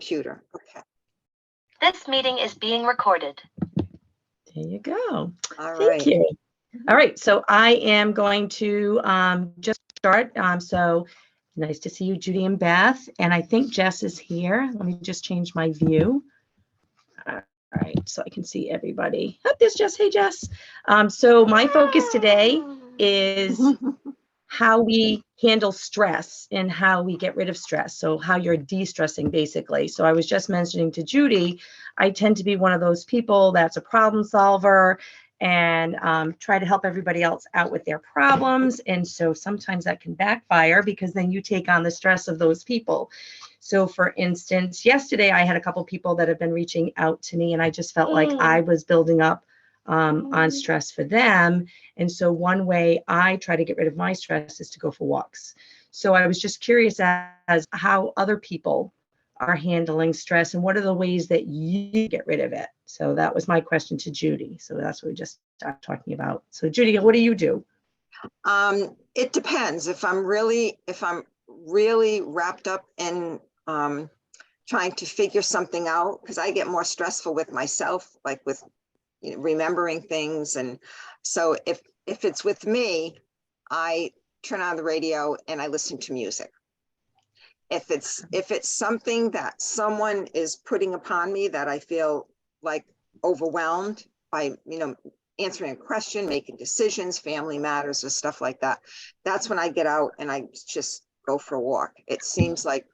computer. Okay. This meeting is being recorded. There you go. All Thank right. you. All right, so I am going to just start. So nice to see you, Judy and Beth. And I think Jess is here. Let me just change my view. All right, so I can see everybody. Oh, there's Jess. Hey, Jess. So my focus today is how we handle stress and how we get rid of stress. So how you're de-stressing, basically. So I was just mentioning to Judy, I tend to be one of those people that's a problem solver and try to help everybody else out with their problems. And so sometimes that can backfire because then you take on the stress of those people. So for instance, yesterday I had a couple people that have been reaching out to me and I just felt like I was building up on stress for them. And so one way I try to get rid of my stress is to go for walks. So I was just curious as how other people are handling stress and what are the ways that you get rid of it. So that was my question to Judy. So that's what we just started talking about. So Judy, what do you do? It depends. If I'm really wrapped up in trying to figure something out, because I get more stressful with myself, like with remembering things. And so if it's with me, I turn on the radio and I listen to music. If it's something that someone is putting upon me that I feel like overwhelmed by, answering a question, making decisions, family matters or stuff like that, that's when I get out and I just go for a walk. It seems like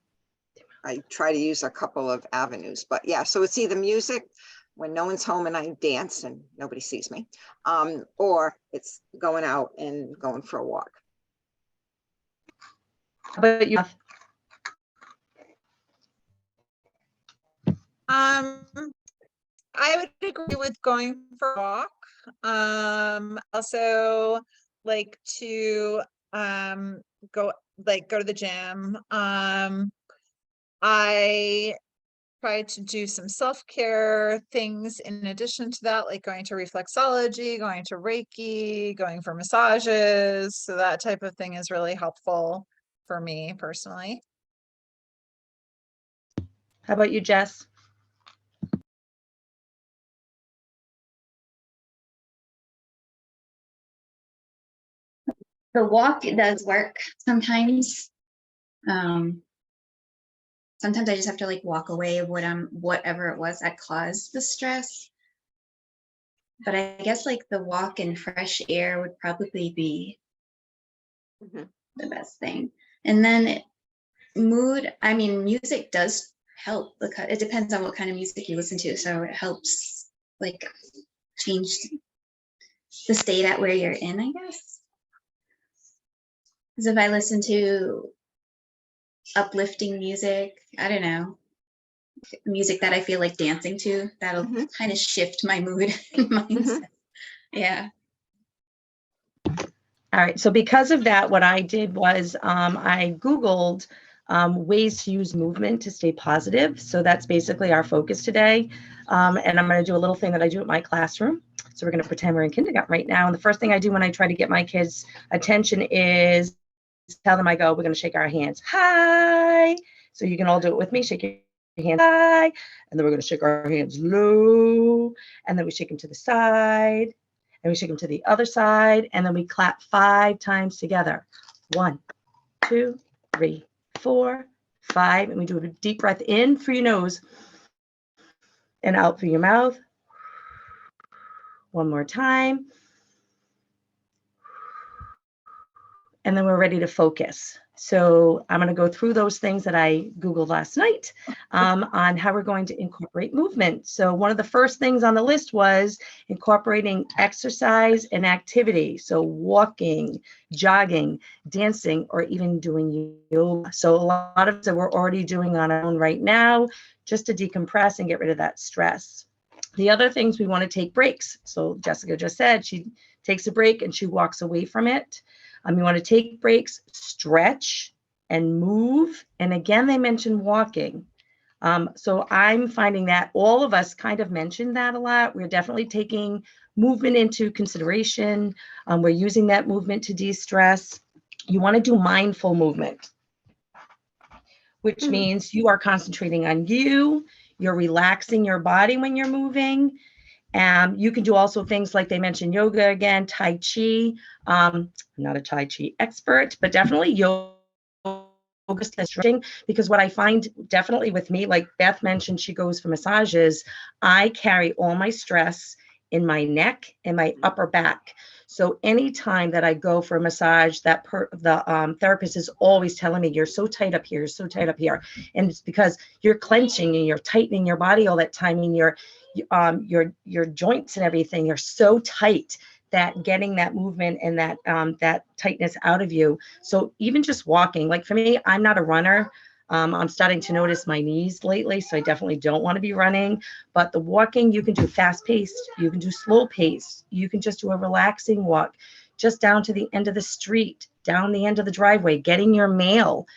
I try to use a couple of avenues, but yeah, so it's either music when no one's home and I dance and nobody sees me, or it's going out and going for a walk. How about you? I would agree with going for a walk. Also like to go to the gym. I try to do some self-care things in addition to that, like going to reflexology, going to Reiki, going for massages. So that type of thing is really helpful for me personally. How about you, Jess? The walk does work sometimes. Sometimes I just have to like walk away of whatever it was that caused the stress. But I guess like the walk in fresh air would probably be the best thing. And then music does help because it depends on what kind of music you listen to. So it helps like change the state at where you're in, I guess. Because if I listen to uplifting music, I don't know, music that I feel like dancing to, that'll kind of shift my mood and mindset. Yeah. All right, so because of that, what I did was I Googled ways to use movement to stay positive. So that's basically our focus today. And I'm going to do a little thing that I do at my classroom. So we're going to pretend we're in kindergarten right now. And the first thing I do when I try to get my kids' attention is tell them, we're going to shake our hands. Hi. So you can all do it with me. Shake your hands high. And then we're going to shake our hands low. And then we shake them to the side. And we shake them to the other side. And then we clap 5 times together. 1, 2, 3, 4, 5. And we do a deep breath in through your nose and out through your mouth. One more time. And then we're ready to focus. So I'm going to go through those things that I Googled last night on how we're going to incorporate movement. So one of the first things on the list was incorporating exercise and activity. So walking, jogging, dancing, or even doing yoga. So a lot of it we're already doing on our own right now, just to decompress and get rid of that stress. The other things, we want to take breaks. So Jessica just said she takes a break and she walks away from it. You want to take breaks, stretch, and move. And again, they mentioned walking. So I'm finding that all of us kind of mentioned that a lot. We're definitely taking movement into consideration. We're using that movement to de-stress. You want to do mindful movement, which Mhm. means you are concentrating on you. You're relaxing your body when you're moving. You can do also things like they mentioned yoga again, Tai Chi. I'm not a Tai Chi expert, but definitely yoga stretching, because what I find definitely with me, like Beth mentioned, she goes for massages. I carry all my stress in my neck and my upper back. So anytime that I go for a massage, the therapist is always telling me, you're so tight up here, you're so tight up here. And it's because you're clenching and you're tightening your body all that time, and your joints and everything are so tight that getting that movement and that tightness out of you. So even just walking, like for me, I'm not a runner. I'm starting to notice my knees lately, so I definitely don't want to be running. But the walking, you can do fast paced, you can do slow paced, you can just do a relaxing walk, just down to the end of the street, down the end of the driveway, getting your mail,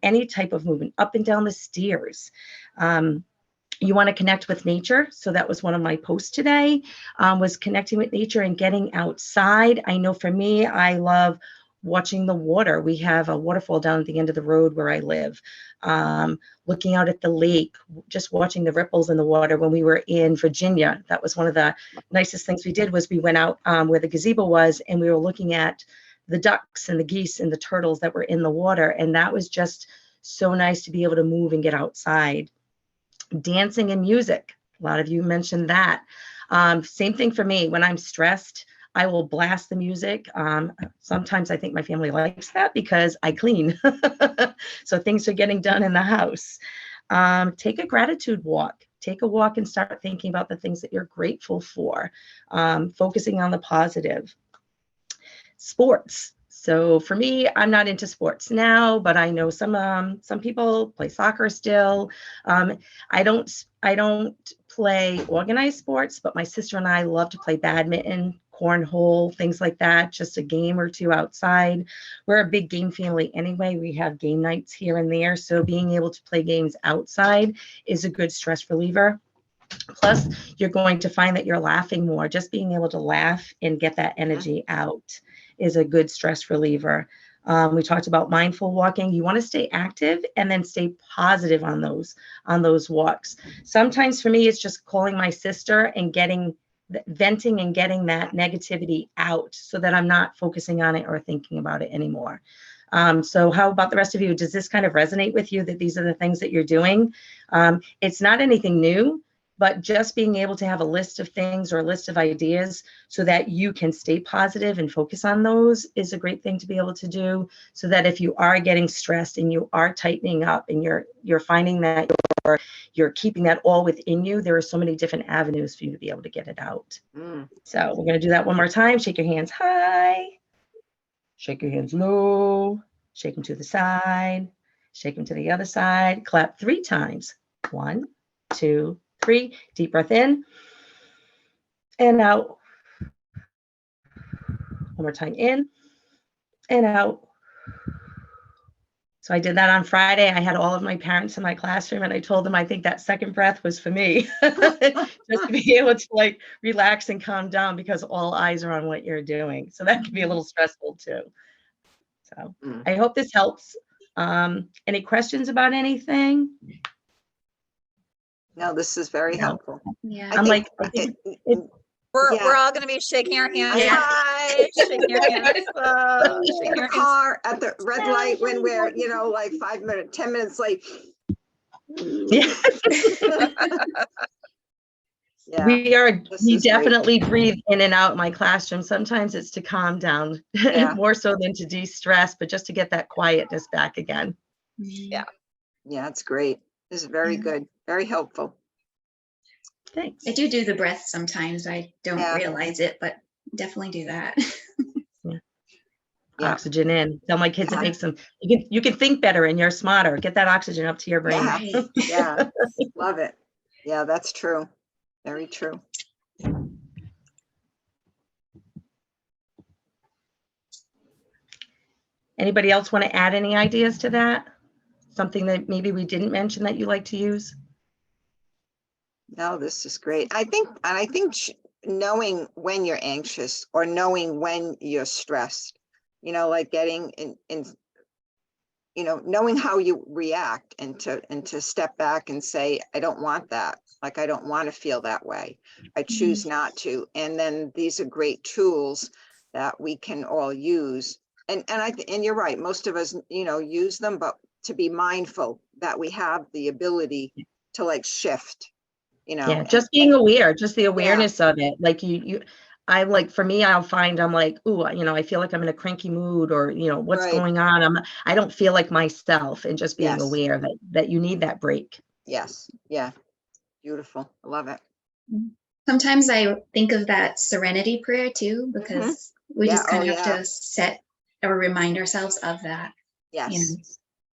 any type of movement, up and down the stairs. You want to connect with nature. So that was one of my posts today, was connecting with nature and getting outside. I know for me, I love watching the water. We have a waterfall down at the end of the road where I live. Looking out at the lake, just watching the ripples in the water. When we were in Virginia, that was one of the nicest things we did, was we went out where the gazebo was, and we were looking at the ducks and the geese and the turtles that were in the water. And that was just so nice to be able to move and get outside. Dancing and music. A lot of you mentioned that. Same thing for me. When I'm stressed, I will blast the music. Sometimes I think my family likes that because I clean. So things are getting done in the house. Take a gratitude walk. Take a walk and start thinking about the things that you're grateful for, focusing on the positive. Sports. So for me, I'm not into sports now, but I know some people play soccer still. I don't play organized sports, but my sister and I love to play badminton, cornhole, things like that, just a game or two outside. We're a big game family anyway. We have game nights here and there. So being able to play games outside is a good stress reliever. Plus, you're going to find that you're laughing more. Just being able to laugh and get that energy out is a good stress reliever. We talked about mindful walking. You want to stay active and then stay positive on those walks. Sometimes for me, it's just calling my sister and venting and getting that negativity out so that I'm not focusing on it or thinking about it anymore. So how about the rest of you? Does this kind of resonate with you, that these are the things that you're doing? It's not anything new, but just being able to have a list of things or a list of ideas so that you can stay positive and focus on those is a great thing to be able to do, so that if you are getting stressed and you are tightening up and you're finding that you're keeping that all within you, there are so many different avenues for you to be able to get it out. So we're going to do that one more time. Shake your hands high, shake your hands low, shake them to the side, shake them to the other side, clap 3 times. 1, 2, 3. Deep breath in and out. One more time, in and out. So I did that on Friday. I had all of my parents in my classroom, and I told them I think that second breath was for me, just to be able to like relax and calm down, because all eyes are on what you're doing. So that can be a little stressful too. So I hope this helps. Any questions about anything? No, this is very helpful. Yeah. I'm like, We're all going to be shaking our hands Yeah. high, shaking our hands low, In shaking the our hands. car at the red light when we're, like 10 minutes late. yeah. Yeah. We is great. definitely breathe in and out in my classroom. Sometimes it's to calm down, Yeah. more so than to de-stress, but just to get that quietness back again. Yeah. Yeah, it's great. This is very Yeah. good. Very helpful. Thanks. I do the breath sometimes. I don't Yeah. realize it, but definitely do that. Yeah. Oxygen in. Tell my kids, Yeah. it makes them, you can think better and you're smarter. Get that oxygen up to your brain. Yeah. Right. Yeah. Love it. Yeah, that's true. Very true. Anybody else want to add any ideas to that? Something that maybe we didn't mention that you like to use? No, this is great. I think knowing when you're anxious or knowing when you're stressed, like getting in you know, knowing how you react and to step back and say, I don't want that. Like, I don't want to feel that way. I choose not to. And then these are great tools that we can all use. And you're right, most of us, you know, use them, but to be mindful that we have the ability to like shift, you know. Yeah, just being aware, just the awareness of it. Like I like, for me, I'll find I'm like, ooh, you know, I feel like I'm in a cranky mood, or, you know, what's Right. going on? I don't feel like myself, and just being Yes. aware that you need that break. Yes. Yeah. Beautiful. I love it. Sometimes I think of that serenity prayer too, because we Yeah. just kind Oh, of have to set or remind ourselves of that. Yes. You know?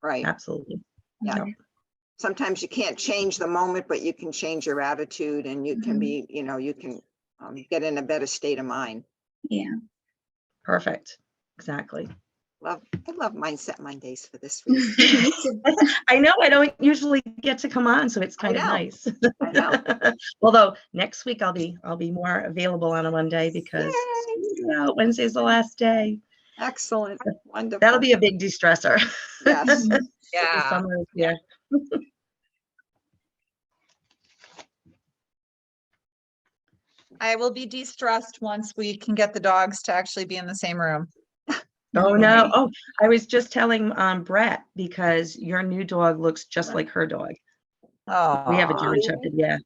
Right. Absolutely. Yeah. Sometimes you can't change the moment, but you can change your attitude, and you can be, you know, you can get in a better state of mind. Yeah. Perfect. Exactly. I love Mindset Mondays for this reason. Me too. I know I don't usually get to come on, so it's kind of know. nice. I know. Although next week I'll be more available on a Monday, because Wednesday's the last day. Excellent. Wonderful. That'll be a big de-stressor. Yes. The Yeah. summer is here. I will be de-stressed once we can get the dogs to actually be in the same room. Oh no! Oh, I was just telling Brett, because your new dog looks just like her dog. Oh, We have a German Shepherd. Yeah.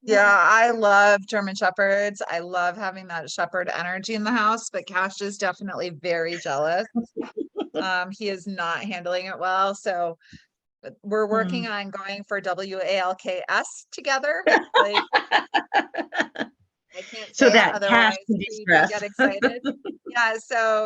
yeah, I love German Shepherds. I love having that shepherd energy in the house, but Cash is definitely very jealous. He is not handling it well. So we're working on going for WALKS together. Like, I can't So say it, that Cash otherwise can he would de-stress. get excited. Yeah, so